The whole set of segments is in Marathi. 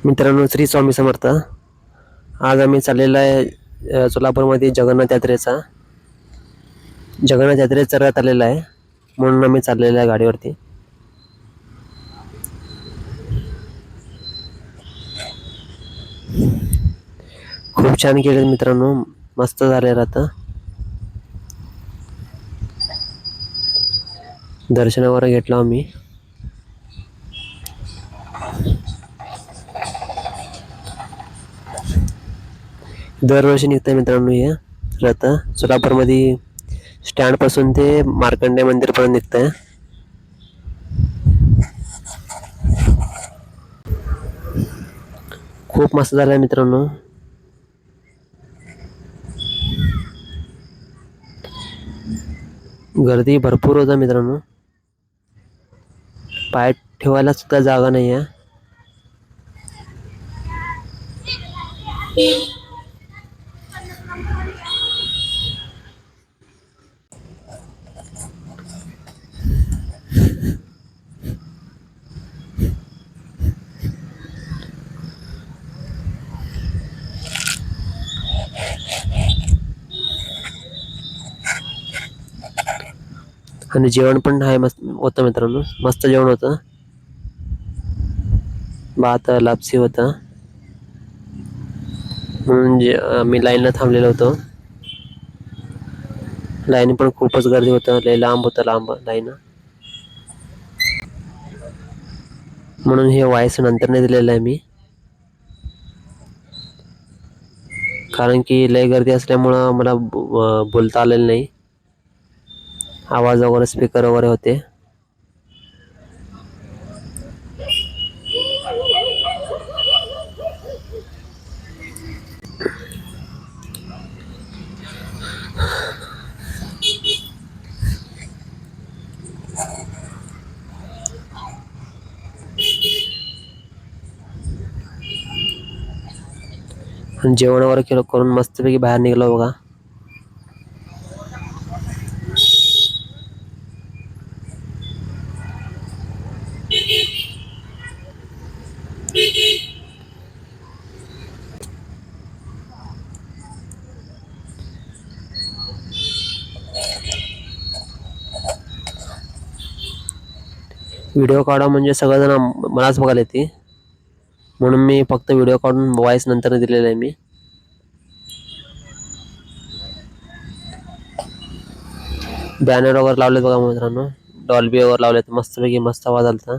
मित्रांनो, श्री स्वामी समर्थ. आज आम्ही चाललेलो आहे सोलापूरमध्ये जगन्नाथ यात्रेचा रथ आलेला आहे, म्हणून आम्ही चाललेलो आहे गाडीवरती. खूप छान केले मित्रांनो, मस्त झाले रथ. दर्शनावर घेतला आम्ही. दरवर्षी निघतंय मित्रांनो हे रथ. सोलापूरमध्ये स्टँड पासून ते मार्कंडे मंदिर पर्यंत निघतंय. खूप मस्त झालंय मित्रांनो. गर्दी भरपूर होता मित्रांनो, पाय ठेवायला सुद्धा जागा नाही आहे. आणि जेवण पण आहे मस्त होतं मित्रांनो, मस्त जेवण होतं. भात लापसी होता, म्हणून मी लाईनला थांबलेलो होतो. लाईन पण खूपच गर्दी होतं, लय लांब लाईन. म्हणून हे वॉइस नंतर नाही दिलेलं आहे मी, कारण की लय गर्दी असल्यामुळं मला बोलता आलेलं नाही. आवाज वगैरे स्पीकर वगैरे होते. जेवण वगैरे केलं करून मस्तपैकी बाहेर निघलो बघा. व्हिडिओ काढा म्हणजे सगळेजण मलाच बघायला येते, म्हणून मी फक्त व्हिडिओ काढून वॉइस नंतर दिलेला आहे मी. बॅनर वगैरे लावलेत बघा मित्रांनो, डॉल्बी वगैरे लावलेत, मस्तपैकी मस्त आवाज आलता.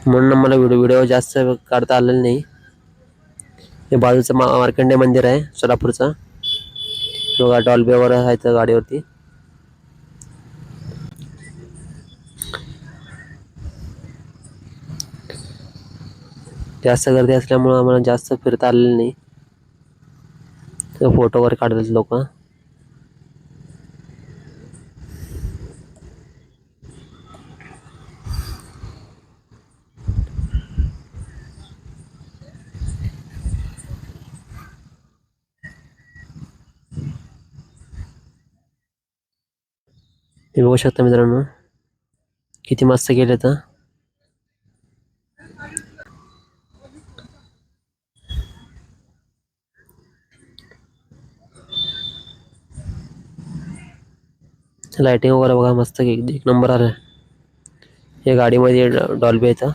म्हणून मला व्हिडिओ जास्त काढता आलेला नाही. हे बाजूचं मार्कंडे मंदिर आहे सोलापूरचं बघा, डॉल्बी वगैरे आहे गाडीवरती. जास्त गर्दी असल्यामुळं आम्हाला जास्त फिरता आलेलं नाही. फोटो वगैरे काढतात लोक. हे बघू शकता मित्रांनो, किती मस्त केले तर. लाइटिंग वगैरे बघा, मस्त एक नंबर आलं. हे गाडीमध्ये डॉल्बी येतं.